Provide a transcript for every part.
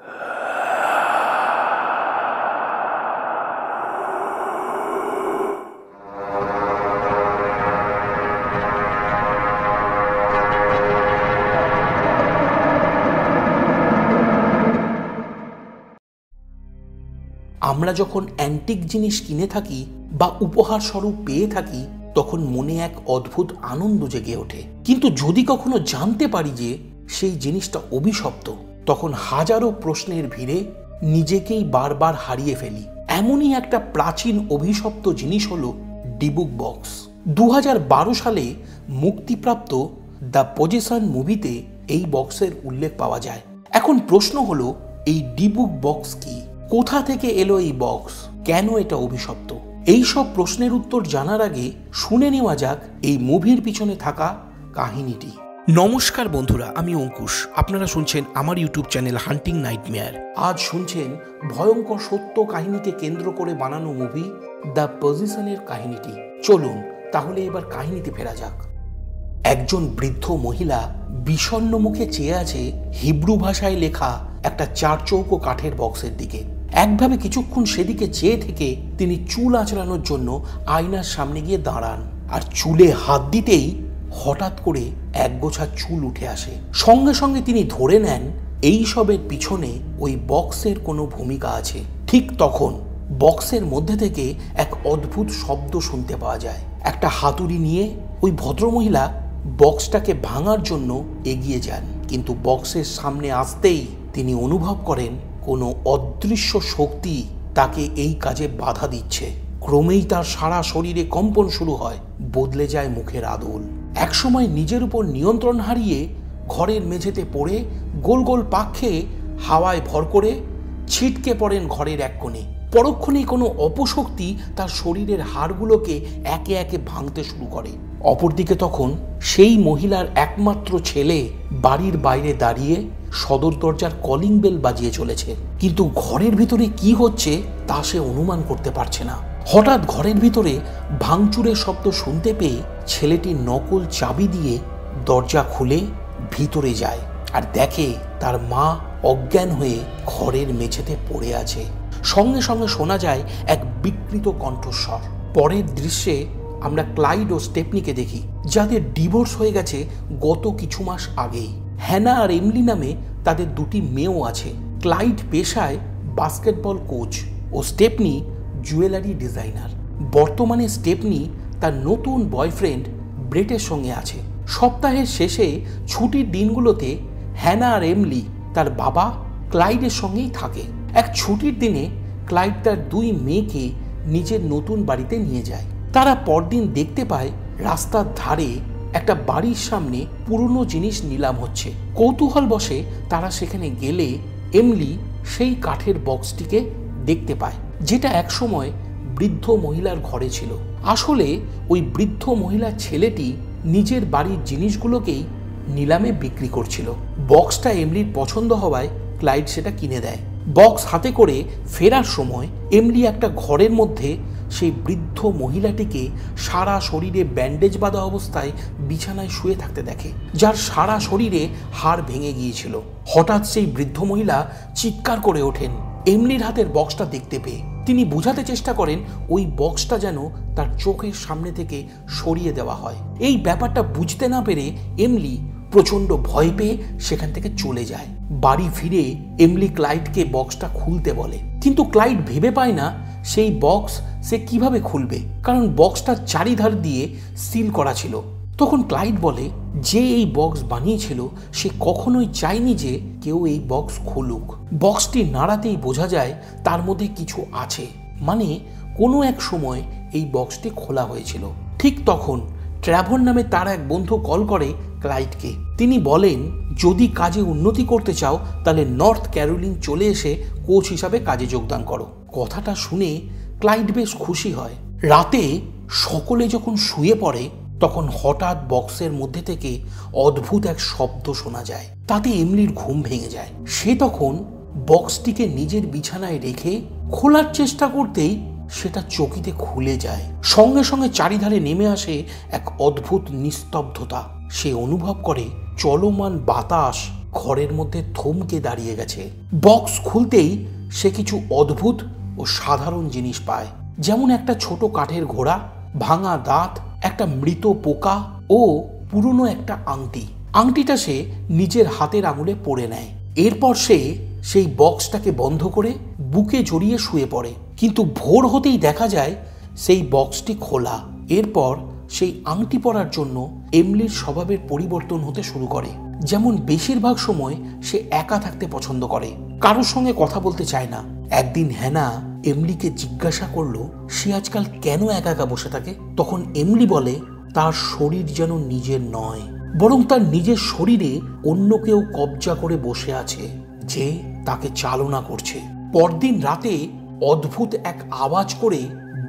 আমরা যখন অ্যান্টিক জিনিস কিনে থাকি বা উপহার স্বরূপ পেয়ে থাকি তখন মনে এক অদ্ভুত আনন্দ জেগে ওঠে, কিন্তু যদি কখনো জানতে পারি যে সেই জিনিসটা অভিশপ্ত, তখন হাজারো প্রশ্নের ভিড়ে নিজেকেই বারবার হারিয়ে ফেলি। এমনই একটা প্রাচীন অভিশপ্ত জিনিস হলো ডিবুক বক্স। 2012 সালে মুক্তিপ্রাপ্ত দ্য পজেশন মুভিতে এই বক্সের উল্লেখ পাওয়া যায়। এখন প্রশ্ন হলো, এই ডিবুক বক্স কি? কোথা থেকে এলো এই বক্স? কেন এটা অভিশপ্ত? এই সব প্রশ্নের উত্তর জানার আগে শুনে নেওয়া যাক এই মুভির পিছনে থাকা কাহিনীটি। নমস্কার বন্ধুরা, আমি অঙ্কুশ। আপনারা শুনছেন আমার ইউটিউব চ্যানেল হান্টিং নাইটমেয়ার। আজ শুনছেন ভয়ঙ্কর সত্য কাহিনীকে কেন্দ্র করে বানানো মুভি দ্য পজিশনের কাহিনীটি। চলুন তাহলে এবার কাহিনীতে ফেরা যাক। একজন বৃদ্ধ মহিলা বিষণ্ণ মুখে চেয়ে আছে হিব্রু ভাষায় লেখা একটা চারচৌকো কাঠের বক্সের দিকে। একভাবে কিছুক্ষণ সেদিকে চেয়ে থেকে তিনি চুল আঁচড়ানোর জন্য আয়নার সামনে গিয়ে দাঁড়ান, আর চুলে হাত দিতেই হঠাৎ করে একগোছা চুল উঠে আসে। সঙ্গে সঙ্গে তিনি ধরে নেন এই সবের পিছনে ওই বক্সের কোনো ভূমিকা আছে। ঠিক তখন বক্সের মধ্যে থেকে এক অদ্ভুত শব্দ শুনতে পাওয়া যায়। একটা হাতুড়ি নিয়ে ওই ভদ্রমহিলা বক্সটাকে ভাঙার জন্য এগিয়ে যান, কিন্তু বক্সের সামনে আসতেই তিনি অনুভব করেন কোনো অদৃশ্য শক্তি তাকে এই কাজে বাধা দিচ্ছে। ক্রমেই তার সারা শরীরে কম্পন শুরু হয়, বদলে যায় মুখের আদল। একসময় নিজের উপর নিয়ন্ত্রণ হারিয়ে ঘরের মেঝেতে পড়ে গোল গোল পাক খেয়ে হাওয়ায় ভর করে ছিটকে পড়েন ঘরের এক কোণে। পরক্ষণেই কোনো অপশক্তি তার শরীরের হাড়গুলোকে একে একে ভাঙতে শুরু করে। অপরদিকে তখন সেই মহিলার একমাত্র ছেলে বাড়ির বাইরে দাঁড়িয়ে সদর দরজার কলিং বেল বাজিয়ে চলেছে, কিন্তু ঘরের ভিতরে কি হচ্ছে তা সে অনুমান করতে পারছে না। হঠাৎ ঘরের ভিতরে ভাঙচুরের শব্দ শুনতে পেয়ে ছেলেটি নকল চাবি দিয়ে দরজা খুলে ভিতরে যায় আর দেখে তার মা অজ্ঞান হয়ে ঘরের মেঝেতে পড়ে আছে। সঙ্গে সঙ্গে শোনা যায় এক বিকৃত কণ্ঠস্বর। পরের দৃশ্যে আমরা ক্লাইড ও স্টেপনিকে দেখি, যাদের ডিভোর্স হয়ে গেছে গত কিছু মাস আগেই। হ্যানা আর এমলি নামে তাদের দুটি মেয়েও আছে। ক্লাইড পেশায় বাস্কেটবল কোচ ও স্টেপনি জুয়েলারি ডিজাইনার। বর্তমানে স্টেপনি তার নতুন বয়ফ্রেন্ড ব্রেটের সঙ্গে আছে। সপ্তাহের শেষে ছুটির দিনগুলোতে হ্যানা আর এমলি তার বাবা ক্লাইডের সঙ্গেই থাকে। এক ছুটির দিনে ক্লাইড তার দুই মেয়েকে নিজের নতুন বাড়িতে নিয়ে যায়। তারা পরদিন দেখতে পায় রাস্তার ধারে একটা বাড়ির সামনে পুরনো জিনিস নিলাম হচ্ছে। কৌতূহল বশে তারা সেখানে গেলে এমলি সেই কাঠের বক্সটিকে দেখতে পায়, যেটা একসময় বৃদ্ধ মহিলার ঘরে ছিল। আসলে ওই বৃদ্ধ মহিলার ছেলেটি নিজের বাড়ির জিনিসগুলোকেই নিলামে বিক্রি করছিল। বক্সটা এমলির পছন্দ হওয়ায় ক্লাইড সেটা কিনে দেয়। বক্স হাতে করে ফেরার সময় এমলি একটা ঘরের মধ্যে সেই বৃদ্ধ মহিলাটিকে সারা শরীরে ব্যান্ডেজ বাঁধা অবস্থায় বিছানায় শুয়ে থাকতে দেখে, যার সারা শরীরে হাড় ভেঙে গিয়েছিল। হঠাৎ সেই বৃদ্ধ মহিলা চিৎকার করে ওঠেন এমলির হাতের বক্সটা দেখতে পেয়ে। তিনি বোঝাতে চেষ্টা করেন ওই বক্সটা যেন তার চোখের সামনে থেকে সরিয়ে দেওয়া হয়। এই ব্যাপারটা বুঝতে না পেরে এমলি প্রচণ্ড ভয় পেয়ে সেখান থেকে চলে যায়। বাড়ি ফিরে এমলি ক্লাইডকে বক্সটা খুলতে বলে, কিন্তু ক্লাইড ভেবে পায় না সেই বক্স সে কিভাবে খুলবে, কারণ বক্সটার চারিধার দিয়ে সিল করা ছিল। তখন ক্লাইড বলে যে এই বক্স বানিয়েছিল সে কখনোই চায়নি যে কেউ এই বক্স খুলুক। বক্সটি নাড়াতেই বোঝা যায় তার মধ্যে কিছু আছে, মানে কোনো এক সময় এই বক্সটি খোলা হয়েছিল। ঠিক তখন ট্র্যাভর নামে তার এক বন্ধু কল করে ক্লাইডকে। তিনি বলেন যদি কাজে উন্নতি করতে চাও তাহলে নর্থ ক্যারোলিন চলে এসে কোচ হিসাবে কাজে যোগদান করো। কথাটা শুনে ক্লাইড বেশ খুশি হয়। রাতে সকলে যখন শুয়ে পড়ে তখন হঠাৎ বক্সের মধ্যে থেকে অদ্ভুত এক শব্দ শোনা যায়। তাতে এমলির ঘুম ভেঙে যায়। সে তখন বক্সটিকে নিজের বিছানায় রেখে খোলার চেষ্টা করতেই সেটা চকিতে খুলে যায়। সঙ্গে সঙ্গে চারিধারে নেমে আসে এক অদ্ভুত নিস্তব্ধতা। সে অনুভব করে চলমান বাতাস ঘরের মধ্যে থমকে দাঁড়িয়ে গেছে। বক্স খুলতেই সে কিছু অদ্ভুত ও সাধারণ জিনিস পায়, যেমন একটা ছোট কাঠের ঘোড়া, ভাঙা দাঁত, একটা মৃত পোকা ও পুরনো একটা আংটি। আংটিটা সে নিজের হাতের আঙুলে পরে নেয়। এরপর সে সেই বক্সটাকে বন্ধ করে বুকে জড়িয়ে শুয়ে পড়ে। কিন্তু ভোর হতেই দেখা যায় সেই বক্সটি খোলা। এরপর সেই আংটি পরার জন্য এমলির স্বভাবের পরিবর্তন হতে শুরু করে। যেমন বেশিরভাগ সময় সে একা থাকতে পছন্দ করে, কারোর সঙ্গে কথা বলতে চায় না। একদিন হ্যানা এমলিকে জিজ্ঞাসা করলো সে আজকাল কেন একা একা বসে থাকে। তখন এমলি বলে তার শরীর যেন নিজের নয়, বরং তার নিজের শরীরে অন্য কেউ কবজা করে বসে আছে, যে তাকে চালনা করছে। পরদিন রাতে অদ্ভুত এক আওয়াজ করে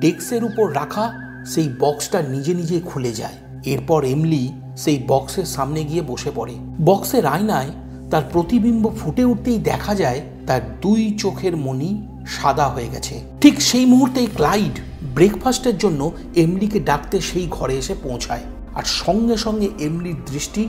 ডেস্কের উপর রাখা সেই বক্সটা নিজে নিজেই খুলে যায়। এরপর এমলি সেই বক্সের সামনে গিয়ে বসে পড়ে। বক্সের আয়নায় তার প্রতিবিম্ব ফুটে উঠতেই দেখা যায় তার দুই চোখের মণি সাদা হয়ে গেছে। ঠিক সেই মুহূর্তেই ক্লাইড ব্রেকফাস্টের জন্য এমলিকে ডাকতে সেই ঘরে এসে পৌঁছায়, আর সঙ্গে সঙ্গে এমলির দৃষ্টি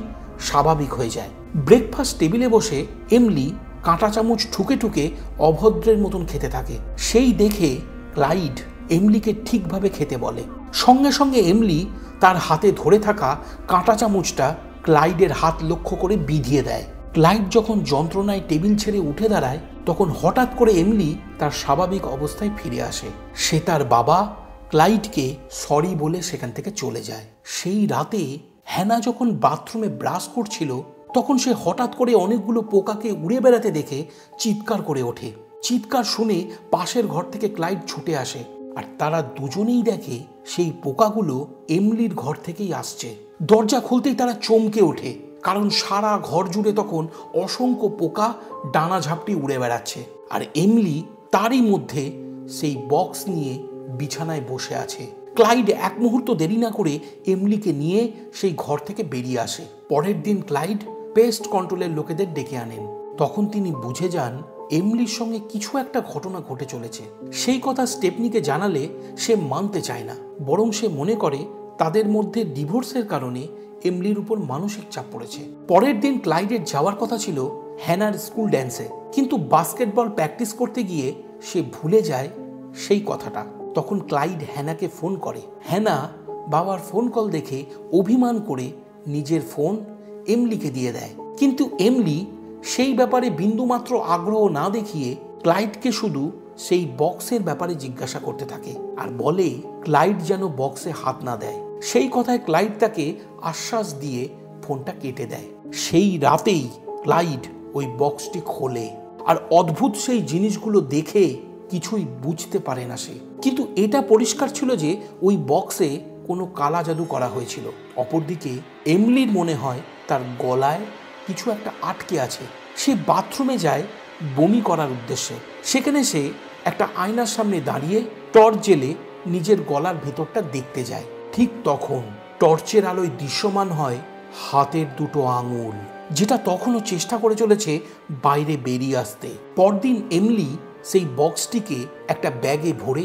স্বাভাবিক হয়ে যায়। ব্রেকফাস্ট টেবিলে বসে এমলি কাঁটা চামচ ঠুকে ঠুকে অভদ্রের মতন খেতে থাকে। সেই দেখে ক্লাইড এমলিকে ঠিকভাবে খেতে বলে। সঙ্গে সঙ্গে এমলি তার হাতে ধরে থাকা কাঁটা চামচটা ক্লাইডের হাত লক্ষ্য করে বিধিয়ে দেয়। ক্লাইড যখন যন্ত্রণায় টেবিল ছেড়ে উঠে দাঁড়ায়, তখন হঠাৎ করে এমলি তার স্বাভাবিক অবস্থায় ফিরে আসে। সে তার বাবা ক্লাইডকে সরি বলে সেখান থেকে চলে যায়। সেই রাতে হ্যানা যখন বাথরুমে ব্রাশ করছিল, তখন সে হঠাৎ করে অনেকগুলো পোকাকে উড়ে বেড়াতে দেখে চিৎকার করে ওঠে। চিৎকার শুনে পাশের ঘর থেকে ক্লাইড ছুটে আসে, আর তারা দুজনেই দেখে সেই পোকাগুলো এমলির ঘর থেকেই আসছে। দরজা খুলতেই তারা চমকে ওঠে, কারণ সারা ঘর জুড়ে তখন অসংখ্য পোকা ডানা ঝাপটি উড়ে বেড়াচ্ছে, আর এমলি তারই মধ্যে সেই বক্স নিয়ে বিছানায় বসে আছে। ক্লাইড এক মুহূর্ত দেরি না করে এমলিকে নিয়ে সেই ঘর থেকে বেরিয়ে আসে। পরের দিন ক্লাইড পেস্ট কন্ট্রোলের লোকেদের ডেকে আনেন। তখন তিনি বুঝে যান এমলির সঙ্গে কিছু একটা ঘটনা ঘটে চলেছে। সেই কথা স্টেপনিকে জানালে সে মানতে চায় না, বরং সে মনে করে তাদের মধ্যে ডিভোর্সের কারণে এমলির উপর মানসিক চাপ পড়েছে। পরের দিন ক্লাইডের যাওয়ার কথা ছিল হ্যানার স্কুল ড্যান্সে, কিন্তু বাস্কেটবল প্র্যাকটিস করতে গিয়ে সে ভুলে যায় সেই কথাটা। তখন ক্লাইড হ্যানাকে ফোন করে। হ্যানা বাবার ফোন কল দেখে অভিমান করে নিজের ফোন এমলিকে দিয়ে দেয়, কিন্তু এমলি সেই ব্যাপারে বিন্দুমাত্র আগ্রহ না দেখিয়ে ক্লাইডকে শুধু সেই বক্সের ব্যাপারে জিজ্ঞাসা করতে থাকে, আর বলে ক্লাইড যেন বক্সে হাত না দেয়। সেই কথায় ক্লাইড তাকে আশ্বাস দিয়ে ফোনটা কেটে দেয়। সেই রাতেই ক্লাইড ওই বক্সটি খোলে, আর অদ্ভুত সেই জিনিসগুলো দেখে কিছুই বুঝতে পারে না সে। কিন্তু এটা পরিষ্কার ছিল যে ওই বক্সে কোনো কালা জাদু করা হয়েছিল। অপরদিকে এমলির মনে হয় তার গলায় কিছু একটা আটকে আছে। সে বাথরুমে যায় বমি করার উদ্দেশ্যে। সেখানে সে একটা আয়নার সামনে দাঁড়িয়ে টর্চ জেলে নিজের গলার ভেতরটা দেখতে যায়। ঠিক তখন টর্চের আলোয় দৃশ্যমান হয় হাতের দুটো আঙুল, যেটা তখনও চেষ্টা করে চলেছে বাইরে বেরিয়ে আসতে। পরদিন এমলি সেই বক্সটিকে একটা ব্যাগে ভরে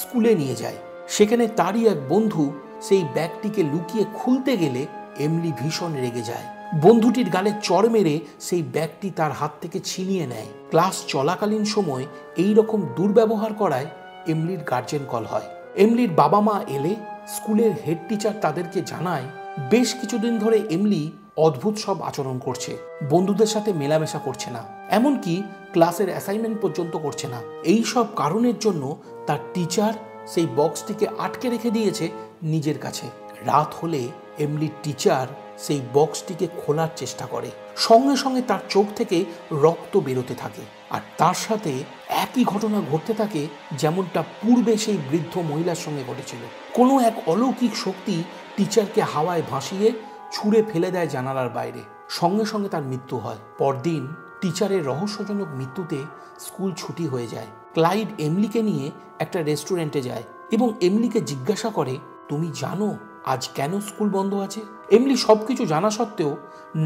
স্কুলে নিয়ে যায়। সেখানে তারই এক বন্ধু সেই ব্যাগটিকে লুকিয়ে খুলতে গেলে এমলি ভীষণ রেগে যায়। বন্ধুটির গালে চড় মেরে সেই ব্যাগটি তার হাত থেকে ছিনিয়ে নেয়। ক্লাস চলাকালীন সময় এই রকম দুর্ব্যবহার করায় এমলির গার্জেন কল হয়। এমলির বাবা মা এলে স্কুলের হেড টিচার তাদেরকে জানায় বেশ কিছুদিন ধরে এমলি অদ্ভুত সব আচরণ করছে, বন্ধুদের সাথে মেলামেশা করছে না, এমনকি ক্লাসের অ্যাসাইনমেন্ট পর্যন্ত করছে না। এই সব কারণের জন্য তার টিচার সেই বক্সটিকে আটকে রেখে দিয়েছে নিজের কাছে। রাত হলে এমলির টিচার সেই বক্সটিকে খোলার চেষ্টা করে। সঙ্গে সঙ্গে তার চোখ থেকে রক্ত বেরোতে থাকে, আর তার সাথে একই ঘটনা ঘটতে থাকে যেমনটা পূর্বে সেই বৃদ্ধ মহিলার সঙ্গে ঘটেছিল। কোনো এক অলৌকিক শক্তি টিচারকে হাওয়ায় ভাসিয়ে ছুঁড়ে ফেলে দেয় জানালার বাইরে। সঙ্গে সঙ্গে তার মৃত্যু হয়। পরদিন টিচারের রহস্যজনক মৃত্যুতে স্কুল ছুটি হয়ে যায়। ক্লাইড এমলিকে নিয়ে একটা রেস্টুরেন্টে যায় এবং এমলিকে জিজ্ঞাসা করে, তুমি জানো আজ কেন স্কুল বন্ধ আছে? এমলি সবকিছু জানা সত্ত্বেও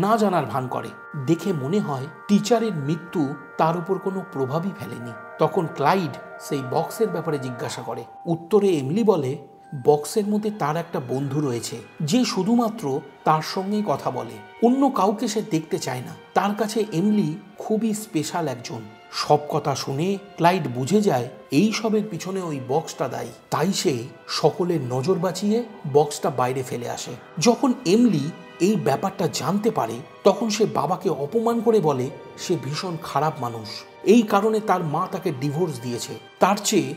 না জানার ভান করে। দেখে মনে হয় টিচারের মৃত্যু তার উপর কোনো প্রভাবই ফেলেনি। তখন ক্লাইড সেই বক্সের ব্যাপারে জিজ্ঞাসা করে। উত্তরে এমলি বলে, বক্সের মধ্যে তার একটা বন্ধু রয়েছে যে শুধুমাত্র তার সঙ্গেই কথা বলে, অন্য কাউকে সে দেখতে চায় না। তার কাছে এমলি খুবই স্পেশাল একজন। সব কথা শুনে ক্লাইড বুঝে যায় এই সবের পিছনে ওই বক্সটা দায়ী। তাই সে সকলের নজর বাঁচিয়ে বক্সটা বাইরে ফেলে আসে। যখন এমলি এই ব্যাপারটা জানতে পারে তখন সে বাবাকে অপমান করে বলে সে ভীষণ খারাপ মানুষ, এই কারণে তার মা তাকে ডিভোর্স দিয়েছে, তার চেয়ে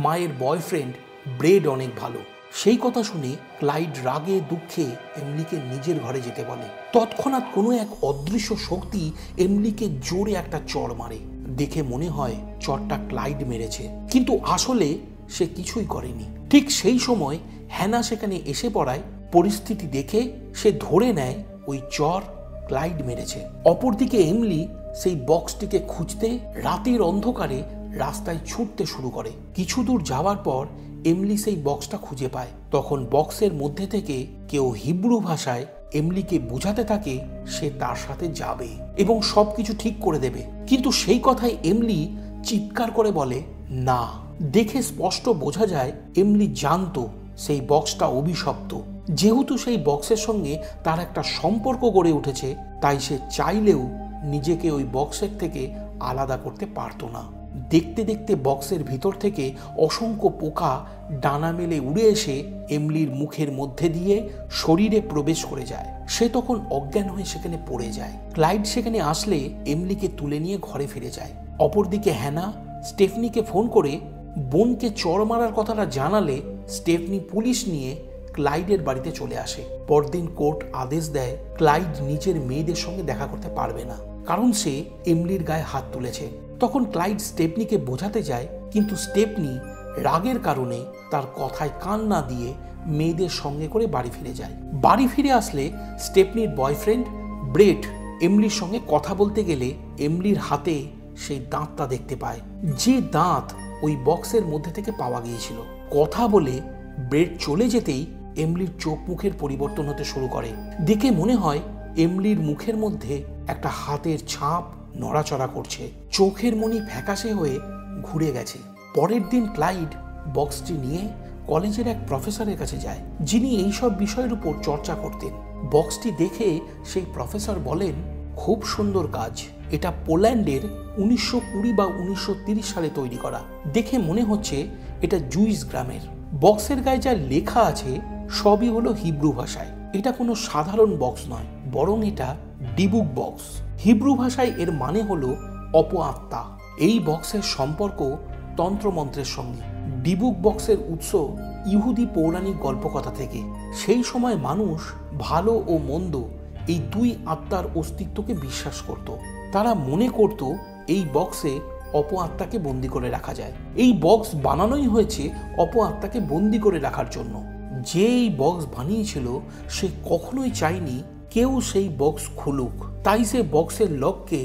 মায়ের বয়ফ্রেন্ড ব্রেড অনেক ভালো। সেই কথা শুনে ক্লাইড রাগে দুঃখে এমলিকে নিজের ঘরে যেতে বলে। তৎক্ষণাৎ কোনো এক অদৃশ্য শক্তি এমলিকে জোরে একটা চড় মারে। দেখে মনে হয় চড়টা ক্লাইড মেরেছে, কিন্তু আসলে সে কিছুই করেনি। ঠিক সেই সময় হ্যানা সেখানে এসে পড়ায় পরিস্থিতি দেখে সে ধরে নেয় ওই চড় ক্লাইড মেরেছে। অপরদিকে এমলি সেই বক্সটিকে খুঁজতে রাতের অন্ধকারে রাস্তায় ছুটতে শুরু করে। কিছু দূর যাওয়ার পর এমলি সেই বক্সটা খুঁজে পায়। তখন বক্সের মধ্যে থেকে কেউ হিব্রু ভাষায় এমলিকে বোঝাতে থাকে সে তার সাথে যাবে এবং সবকিছু ঠিক করে দেবে। কিন্তু সেই কথায় এমলি চিৎকার করে বলে না। দেখে স্পষ্ট বোঝা যায় এমলি জানতো সেই বক্সটা অভিশপ্ত। যেহেতু সেই বক্সের সঙ্গে তার একটা সম্পর্ক গড়ে উঠেছে, তাই সে চাইলেও নিজেকে ওই বক্সের থেকে আলাদা করতে পারতো না। দেখতে দেখতে বক্সের ভিতর থেকে অসংখ্য পোকা ডানা মেলে উড়ে এসে এমলির মুখের মধ্যে দিয়ে শরীরে প্রবেশ করে যায়। সে তখন অজ্ঞান হয়ে সেখানে পড়ে যায়। ক্লাইড সেখানে আসলে এমলিকে তুলে নিয়ে ঘরে ফিরে যায়। অপরদিকে হ্যানা স্টেফনিকে ফোন করে বোনকে চড় মারার কথাটা জানালে স্টেফনি পুলিশ নিয়ে ক্লাইডের বাড়িতে চলে আসে। পরদিন কোর্ট আদেশ দেয় ক্লাইড নিজের মেয়েদের সঙ্গে দেখা করতে পারবে না, কারণ সে এমলির গায়ে হাত তুলেছে। তখন ক্লাইড স্টেফনিকে বোঝাতে যায়, কিন্তু স্টেফনি রাগের কারণে তার কথায় কান না দিয়ে মেয়েদের সঙ্গে করে বাড়ি ফিরে যায়। বাড়ি ফিরে আসলে স্টেফনির বয়ফ্রেন্ড ব্রেড এমলির সঙ্গে কথা বলতে গেলে এমলির হাতে সেই দাঁতটা দেখতে পায়, যে দাঁত ওই বক্সের মধ্যে থেকে পাওয়া গিয়েছিল। কথা বলে ব্রেড চলে যেতেই এমলির চোখ মুখের পরিবর্তন হতে শুরু করে। দেখে মনে হয় এমলির মুখের মধ্যে একটা হাতের ছাপ নড়াচড়া করছে। চোখের মনি ফ্যাকাশে হয়ে ঘুরে গেছে। পরের দিন ক্লাইড বক্সটি নিয়ে কলেজের এক প্রফেসরের কাছে যায়, যিনি এইসব বিষয়ের উপর চর্চা করতেন। বক্সটি দেখে সেই প্রফেসর বলেন, খুব সুন্দর কাজ, এটা পোল্যান্ডের 1920 বা 1930 সালে তৈরি করা। দেখে মনে হচ্ছে এটা জুইস গ্রামের। বক্সের গায়ে যা লেখা আছে সবই হলো হিব্রু ভাষায়। এটা কোনো সাধারণ বক্স নয়, বরং এটা ডিবুক বক্স। হিব্রু ভাষায় এর মানে হলো অপআত্মা। এই বক্সের সম্পর্ক তন্ত্রমন্ত্রের সঙ্গে। ডিবুক বক্সের উৎস ইহুদি পৌরাণিক গল্পকথা থেকে। সেই সময় মানুষ ভালো ও মন্দ এই দুই আত্মার অস্তিত্বকে বিশ্বাস করত। তারা মনে করত এই বক্সে অপআত্মাকে বন্দি করে রাখা যায়। এই বক্স বানানোই হয়েছে অপআত্মাকে বন্দি করে রাখার জন্য। যে এই বক্স বানিয়েছিল সে কখনোই চায়নি কেউ সেই বক্স খুলুক, তাই সে বক্সের লককে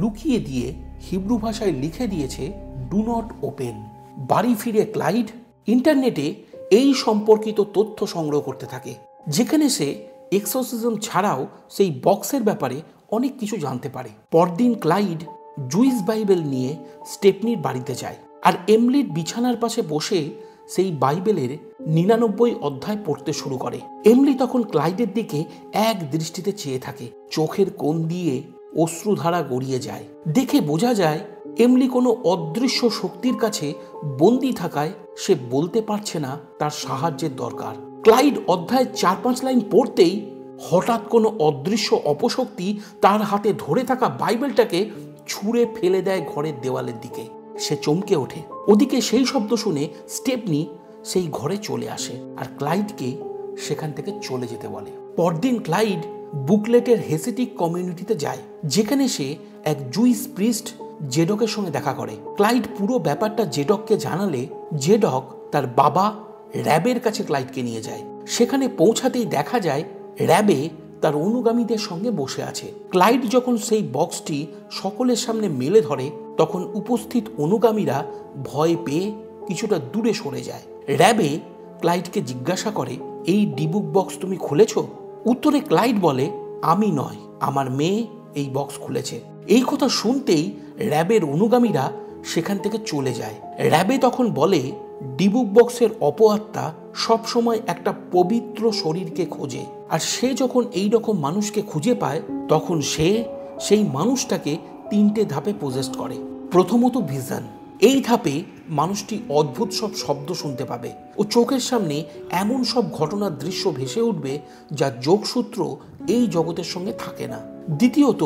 লুকিয়ে দিয়ে হিব্রু ভাষায় লিখে দিয়েছে ডু নট ওপেন। বাড়ি ফিরে ক্লাইড ইন্টারনেটে এই সম্পর্কিত তথ্য সংগ্রহ করতে থাকে, যেখানে সে এক্সোসিজম ছাড়াও সেই বক্সের ব্যাপারে অনেক কিছু জানতে পারে। পরদিন ক্লাইড জুইস বাইবেল নিয়ে স্টেফনির বাড়িতে যায় আর এমলির বিছানার পাশে বসে সেই বাইবেলের 99 অধ্যায় পড়তে শুরু করে। এমলি তখন ক্লাইডের দিকে এক দৃষ্টিতে চেয়ে থাকে। চোখের কোণ দিয়ে অশ্রুধারা গড়িয়ে যায়। দেখে বোঝা যায় এমলি কোনো অদৃশ্য শক্তির কাছে বন্দী থাকায় সে বলতে পারছে না তার সাহায্যের দরকার। ক্লাইড অধ্যায় 4-5 লাইন পড়তেই হঠাৎ কোনো অদৃশ্য অপশক্তি তার হাতে ধরে থাকা বাইবেলটাকে ছুঁড়ে ফেলে দেয় ঘরের দেওয়ালের দিকে। সে চমকে ওঠে। ওদিকে সেই শব্দ শুনে স্টেফনি সেই ঘরে চলে আসে আর ক্লাইডকে সেখান থেকে চলে যেতে বলে। পরদিন ক্লাইড বুকলেটের হেসেটিক কমিউনিটিতে যায়, যেখানে সে এক জুইস প্রিস্ট জেডকের সঙ্গে দেখা করে। ক্লাইড পুরো ব্যাপারটা জেডককে জানালে জেডক তার বাবা র্যাবের কাছে ক্লাইডকে নিয়ে যায়। সেখানে পৌঁছাতেই দেখা যায় র্যাবে তার অনুগামীদের সঙ্গে বসে আছে। ক্লাইড যখন সেই বক্সটি সকলের সামনে মেলে ধরে তখন উপস্থিত অনুগামীরা ভয় পেয়ে কিছুটা দূরে সরে যায়। র্যাবে ক্লাইডকে জিজ্ঞাসা করে, এই ডিবুক বক্স তুমি খুলেছ? উত্তরে ক্লাইড বলে, আমি নয়, আমার মেয়ে এই বক্স খুলেছে। এই কথা শুনতেই র্যাবের অনুগামীরা সেখান থেকে চলে যায়। র্যাবে তখন বলে, ডিবুক বক্সের অপআত্মা সবসময় একটা পবিত্র শরীরকে খোঁজে, আর সে যখন এই রকম মানুষকে খুঁজে পায় তখন সে সেই মানুষটাকে 3টে ধাপে পজেস্ট করে। প্রথমত ভিশন। এই ধাপে মানুষটি অদ্ভুত সব শব্দ শুনতে পাবে ও চোখের সামনে এমন সব ঘটনার দৃশ্য ভেসে উঠবে যা যোগসূত্র এই জগতের সঙ্গে থাকে না। দ্বিতীয়ত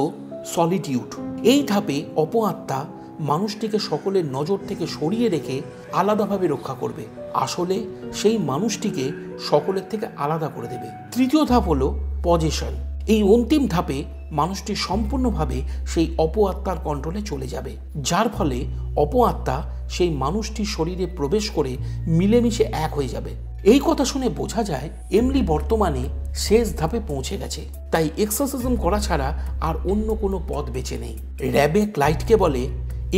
সলিটিউড। এই ধাপে অপআত্মা মানুষটিকে সকলের নজর থেকে সরিয়ে রেখে আলাদাভাবে রক্ষা করবে, আসলে সেই মানুষটিকে সকলের থেকে আলাদা করে দেবে। তৃতীয় ধাপ হলো পজেশন। এই অন্তিম ধাপে মানুষটি সম্পূর্ণভাবে সেই অপআত্মার কন্ট্রোলে চলে যাবে, যার ফলে অপআত্মা সেই মানুষটির শরীরে প্রবেশ করে মিলেমিশে এক হয়ে যাবে। এই কথা শুনে বোঝা যায় এমলি বর্তমানে শেষ ধাপে পৌঁছে গেছে, তাই এক্সরসিজম করা ছাড়া আর অন্য কোনো পথ বেঁচে নেই। র্যাবে ক্লাইডকে বলে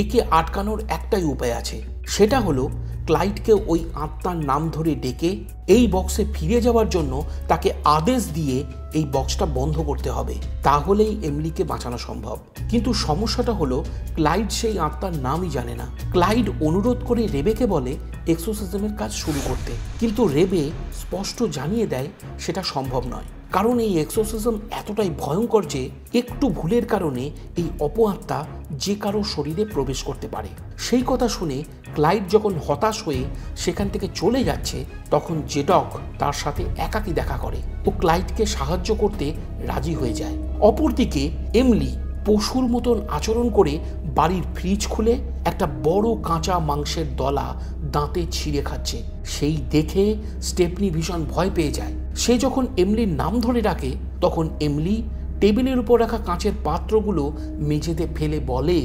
একে আটকানোর একটাই উপায় আছে, সেটা হলো ক্লাইডকে ওই আত্মার নাম ধরে ডেকে এই বক্সে ফিরে যাওয়ার জন্য তাকে আদেশ দিয়ে এই বক্সটা বন্ধ করতে হবে, তাহলেই এমলিকে বাঁচানো সম্ভব। কিন্তু সমস্যাটা হলো ক্লাইড সেই আত্মার নামই জানে না। ক্লাইড অনুরোধ করে রেবেকে বলে এক্সোসিজমের কাজ শুরু করতে, কিন্তু রেবে স্পষ্ট জানিয়ে দেয় সেটা সম্ভব নয়, কারণ এই এক্সোসিজম এতটাই ভয়ঙ্কর যে একটু ভুলের কারণে এই অপআত্মা যে কারো শরীরে প্রবেশ করতে পারে। সেই কথা শুনে ক্লাইড যখন হতাশ হয়ে সেখান থেকে চলে যাচ্ছে, তখন জেডক তার সাথে একাকী দেখা করে ও ক্লাইডকে সাহায্য করতে রাজি হয়ে যায়। অপরদিকে এমলি পশুর মতন আচরণ করে বাড়ির ফ্রিজ খুলে একটা বড় কাঁচা মাংসের দলা দাঁতে ছিঁড়ে খাচ্ছে। সেই দেখে স্টেপনি ভীষণ ভয় পেয়ে যায়। সে যখন এমলির নাম ধরে ডাকে তখন এমলি টেবিলের উপর রাখা কাঁচের পাত্রগুলো মেঝেতে ফেলে বলে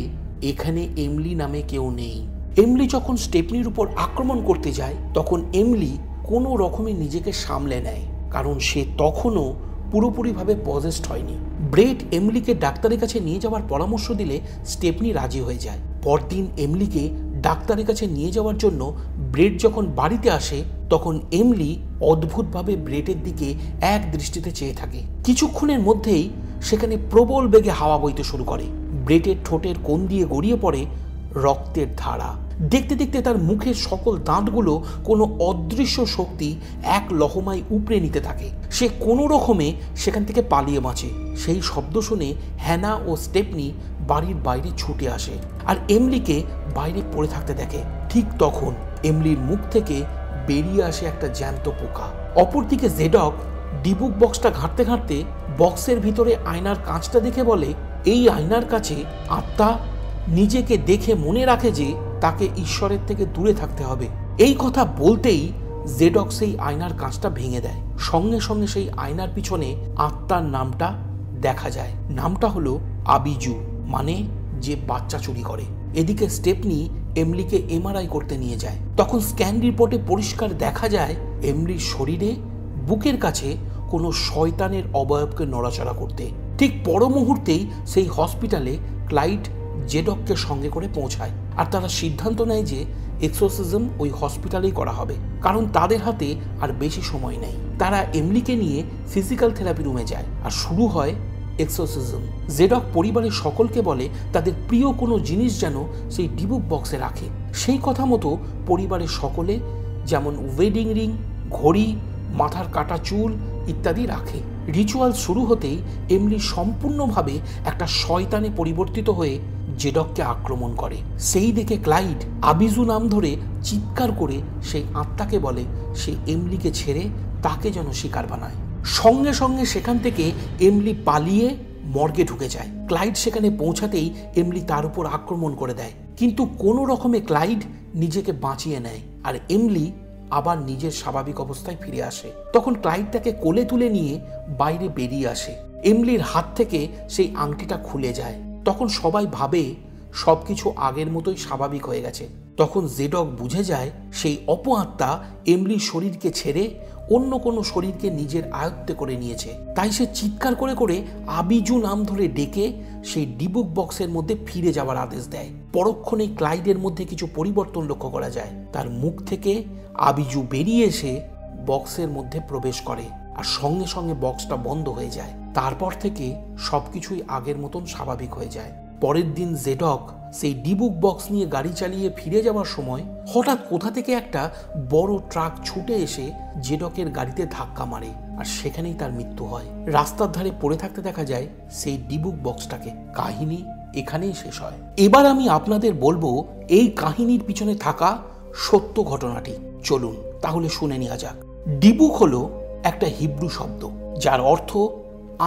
এখানে এমলি নামে কেউ নেই। এমলি যখন স্টেপনির উপর আক্রমণ করতে যায় তখন এমলি কোনো রকমে নিজেকে সামলে নেয়, কারণ সে তখনও পুরোপুরিভাবে পজেসড হয়নি। ব্রেড এমলিকে ডাক্তারের কাছে নিয়ে যাওয়ার পরামর্শ দিলে স্টেপনি রাজি হয়ে যায়। পরদিন এমলিকে ডাক্তারের কাছে নিয়ে যাওয়ার জন্য ব্রেড যখন বাড়িতে আসে তখন এমলি অদ্ভুতভাবে ব্রেডের দিকে এক দৃষ্টিতে চেয়ে থাকে। কিছুক্ষণের মধ্যেই সেখানে প্রবল বেগে হাওয়া বইতে শুরু করে। ব্রেডের ঠোঁটের কোণ দিয়ে গড়িয়ে পড়ে রক্তের ধারা। দেখতে দেখতে তার মুখের সকল দাঁতগুলো কোনো অদৃশ্য শক্তি এক লহমায় উপড়ে নিতে থাকে। সে কোনো রকমে সেখান থেকে পালিয়ে বাঁচে। সেই শব্দ শুনে হ্যানা ও স্টেপনি বাড়ির বাইরে ছুটে আসে আর এমলিকে বাইরে পড়ে থাকতে দেখে। ঠিক তখন এমলির মুখ থেকে বেরিয়ে আসে একটা জ্যান্ত পোকা। অপরদিকে জেডক ডিবুক বক্সটা ঘাঁটতে ঘাঁটতে বক্সের ভিতরে আয়নার কাঁচটা দেখে বলে এই আয়নার কাছে আত্মা নিজেকে দেখে মনে রাখে যে তাকে ঈশ্বরের থেকে দূরে থাকতে হবে। এই কথা বলতেই জেডক সেই আয়নার কাঁচটা ভেঙে দেয়। সঙ্গে সঙ্গে সেই আয়নার পিছনে আত্মার নামটা দেখা যায়। নামটা হলো আবিজু, মানে যে বাচ্চা চুরি করে। এদিকে স্টেপনি এমলিকে এমআরআই করতে নিয়ে যায়। তখন স্ক্যান রিপোর্টে পরিষ্কার দেখা যায় এমলির শরীরে বুকের কাছে কোনো শয়তানের অবয়বকে নড়াচড়া করতে। ঠিক পর মুহূর্তেই সেই হসপিটালে ক্লাইড জেডককে সঙ্গে করে পৌঁছায় আর তারা সিদ্ধান্ত নেয় যে এক্সোসিজম ওই হসপিটালেই করা হবে, কারণ তাদের হাতে আর বেশি সময় নেই। তারা এমলিকে নিয়ে ফিজিক্যাল থেরাপি রুমে যায় আর শুরু হয় এক্সোসিজম। জেডক পরিবারের সকলকে বলে তাদের প্রিয় কোনো জিনিস যেন সেই ডিবুক বক্সে রাখে। সেই কথা মতো পরিবারের সকলে যেমন ওয়েডিং রিং, ঘড়ি, মাথার কাটা চুল ইত্যাদি রাখে। রিচুয়াল শুরু হতেই এমলি সম্পূর্ণভাবে একটা শয়তানে পরিবর্তিত হয়ে জেডককে আক্রমণ করে। সেই দেখে ক্লাইড আবিজু নাম ধরে চিৎকার করে সেই আত্মাকে বলে সে এমলিকে ছেড়ে তাকে যেন শিকার বানায়। সঙ্গে সঙ্গে সেখান থেকে এমলি পালিয়ে মর্গে ঢুকে যায়। ক্লাইড সেখানে পৌঁছাতেই এমলি তার উপর আক্রমণ করে দেয়, কিন্তু কোনো রকমে ক্লাইড নিজেকে বাঁচিয়ে নেয় আর এমলি আবার নিজের স্বাভাবিক অবস্থায় ফিরে আসে। তখন ক্লাইড তাকে কোলে তুলে নিয়ে বাইরে বেরিয়ে আসে। এমলির হাত থেকে সেই আংটিটা খুলে যায়। তখন সবাই ভাবে সবকিছু আগের মতোই স্বাভাবিক হয়ে গেছে। তখন জেডক বুঝে যায় সেই অপআত্মা এমলির শরীরকে ছেড়ে অন্য কোনো শরীরকে নিজের আয়ত্তে করে নিয়েছে। তাই সে চিৎকার করে করে আবিজু নাম ধরে ডেকে সেই ডিবুক বক্সের মধ্যে ফিরে যাওয়ার আদেশ দেয়। পরক্ষণেই ক্লাইডের মধ্যে কিছু পরিবর্তন লক্ষ্য করা যায়। তার মুখ থেকে আবিজু বেরিয়ে এসে বক্সের মধ্যে প্রবেশ করে আর সঙ্গে সঙ্গে বক্সটা বন্ধ হয়ে যায়। তারপর থেকে সবকিছুই আগের মতন স্বাভাবিক হয়ে যায়। পরের দিন জেডক সেই ডিবুক বক্স নিয়ে গাড়ি চালিয়ে ফিরে যাওয়ার সময় হঠাৎ কোথা থেকে একটা বড় ট্রাক ছুটে এসে জেডকের গাড়িতে ধাক্কা মারে, আর সেখানেই তার মৃত্যু হয়। রাস্তার ধারে পড়ে থাকতে দেখা যায় সেই ডিবুক বক্সটাকে। কাহিনী এখানেই শেষ হয়। এবার আমি আপনাদের বলবো এই কাহিনীর পিছনে থাকা সত্য ঘটনাটি। চলুন তাহলে শুনে নেওয়া যাক। ডিবুক হলো একটা হিব্রু শব্দ যার অর্থ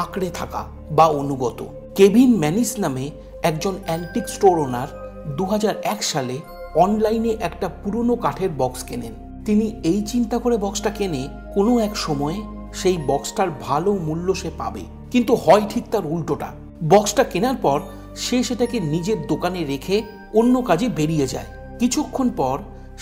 আঁকড়ে থাকা বা অনুগত। কেভিন ম্যানিস নামে একজন অ্যান্টিক স্টোর ওনার 2001 সালে অনলাইনে একটা পুরনো কাঠের বক্স কেনেন। তিনি এই চিন্তা করে বক্সটা কেনে কোনো এক সময়ে সেই বক্সটার ভালো মূল্য সে পাবে, কিন্তু হয় ঠিক তার উল্টোটা। বক্সটা কেনার পর সে সেটাকে নিজের দোকানে রেখে অন্য কাজে বেরিয়ে যায়। কিছুক্ষণ পর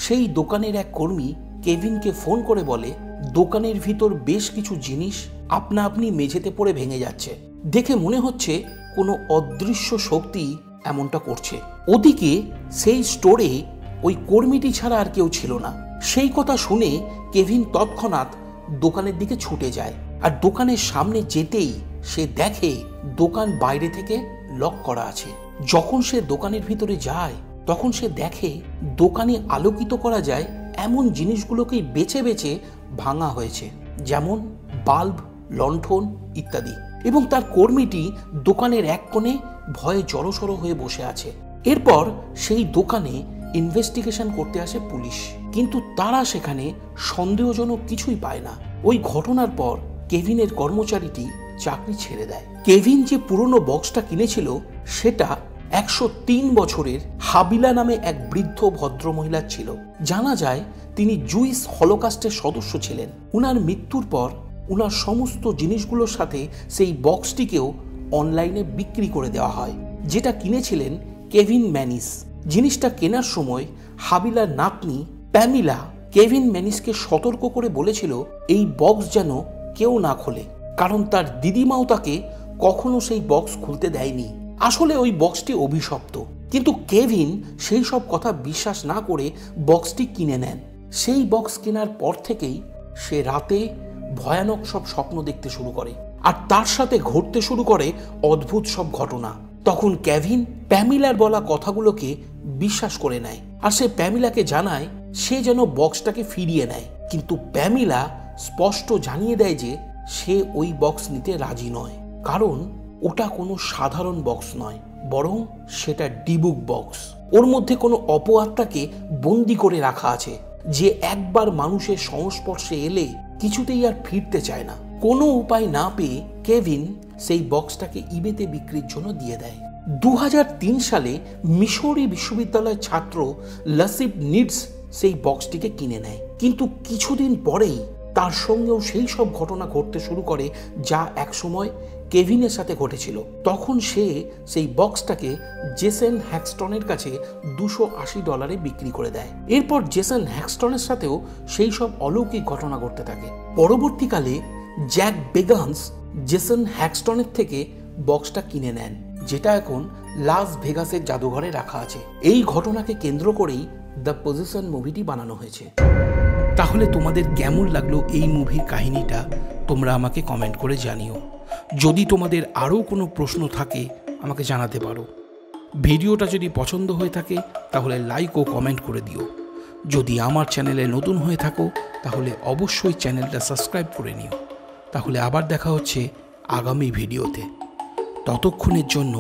সেই দোকানের এক কর্মী কেভিনকে ফোন করে বলে, দোকানের ভিতর বেশ কিছু জিনিস আপনা আপনি মেঝেতে পড়ে ভেঙে যাচ্ছে, দেখে মনে হচ্ছে কোনো অদৃশ্য শক্তি এমনটা করছে। ওদিকে সেই স্টোরে ওই কর্মীটি ছাড়া আর কেউ ছিল না। সেই কথা শুনে কেভিন তৎক্ষণাৎ দোকানের দিকে ছুটে যায়, আর দোকানের সামনে যেতেই সে দেখে দোকান বাইরে থেকে লক করা আছে। যখন সে দোকানের ভিতরে যায় তখন সে দেখে দোকানে আলোকিত করা যায় এমন জিনিসগুলোকেই বেছে বেছে ভাঙা হয়েছে, যেমন বাল্ব, লণ্ঠন ইত্যাদি। এবং তার কর্মীটি দোকানের এক কোণে ভয়ে জড়সড় হয়ে বসে আছে। এরপর সেই দোকানে ইনভেস্টিগেশন করতে আসে পুলিশ, কিন্তু তারা সেখানে সন্দেহজনক কিছুই পায় না। ওই ঘটনার পর কেভিনের কর্মচারীটি চাকরি ছেড়ে দেয়। কেভিন যে পুরনো বক্সটা কিনেছিল সেটা 103 বছরের হাবিলা নামে এক বৃদ্ধ ভদ্রমহিলার ছিল। জানা যায় তিনি জুইস হলোকাস্টের সদস্য ছিলেন। উনার মৃত্যুর পর উনার সমস্ত জিনিসগুলোর সাথে সেই বক্সটিকেও অনলাইনে বিক্রি করে দেওয়া হয়, যেটা কিনেছিলেন কেভিন ম্যানিস। জিনিসটা কেনার সময় হাবিলার নাতনি প্যামিলা কেভিন ম্যানিসকে সতর্ক করে বলেছিল এই বক্স যেন কেউ না খোলে, কারণ তার দিদিমাও তাকে কখনো সেই বক্স খুলতে দেয়নি। আসলে ওই বক্সটি অভিশপ্ত, কিন্তু কেভিন সেই সব কথা বিশ্বাস না করে বক্সটি কিনে নেন। সেই বক্স কেনার পর থেকেই সে রাতে ভয়ানক সব স্বপ্ন দেখতে শুরু করে, আর তার সাথে ঘটতে শুরু করে অদ্ভুত সব ঘটনা। তখন কেভিন প্যামিলার বলা কথাগুলোকে বিশ্বাস করে নেয়, আর সে প্যামিলাকে জানায় সে যেন বক্সটাকে ফিরিয়ে নেয়। কিন্তু প্যামিলা স্পষ্ট জানিয়ে দেয় যে সে ওই বক্স নিতে রাজি নয়, কারণ ওটা কোনো সাধারণ বক্স নয়, বরং সেটা ডিবুক বক্স। ওর মধ্যে কোনো অপআত্মাকে বন্দি করে রাখা আছে, যে একবার মানুষের সংস্পর্শে এলে কিছুতেই আর ফিরতে চায় না। কোনো উপায় না পেয়ে কেভিন সেই বক্সটাকে ইবেতে বিক্রির জন্য দিয়ে দেয়। 2003 সালে মিশরি বিশ্ববিদ্যালয়ের ছাত্র লাসিব নিডস সেই বক্সটিকে কিনে নেয়, কিন্তু কিছুদিন পরেই তার সঙ্গেও সেই সব ঘটনা ঘটতে শুরু করে যা একসময় কেভিনের সাথে ঘটেছিল। তখন সে সেই বক্সটাকে জেসন হ্যাক্সটনের কাছে $280 বিক্রি করে দেয়। এরপর জেসন হ্যাক্সটনের সাথেও সেই সব অলৌকিক ঘটনা ঘটতে থাকে। পরবর্তীকালে জ্যাক বেগান্স জেসন হ্যাক্সটনের থেকে বক্সটা কিনে নেন, যেটা এখন লাস ভেগাসের জাদুঘরে রাখা আছে। এই ঘটনাকে কেন্দ্র করেই দ্য পজিশন মুভিটি বানানো হয়েছে। তাহলে তোমাদের কেমন লাগলো এই মুভির কাহিনীটা তোমরা আমাকে কমেন্ট করে জানিও। যদি তোমাদের আরও কোনো প্রশ্ন থাকে আমাকে জানাতে পারো। ভিডিওটা যদি পছন্দ হয়ে থাকে তাহলে লাইক ও কমেন্ট করে দিও। যদি আমার চ্যানেলে নতুন হয়ে থাকো তাহলে অবশ্যই চ্যানেলটা সাবস্ক্রাইব করে নিও। তাহলে আবার দেখা হচ্ছে আগামী ভিডিওতে। ততক্ষণের জন্য